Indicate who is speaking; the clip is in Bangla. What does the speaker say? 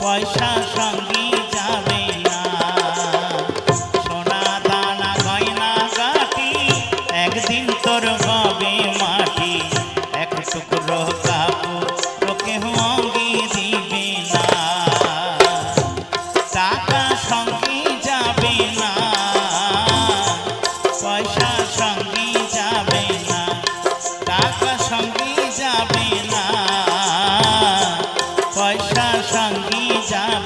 Speaker 1: পয়সা সঙ্গী যাবে না। সোনা দানা গয়না গাটি একদিন তোর হবে মাটি। এক টুকরো কাপড় তোকে অঙ্গি দিবে না। টাকা সঙ্গী যাবে না, পয়সা সঙ্গী যাবে না। টাকা সঙ্গী যাবে না, পয়সা সঙ্গী যাবে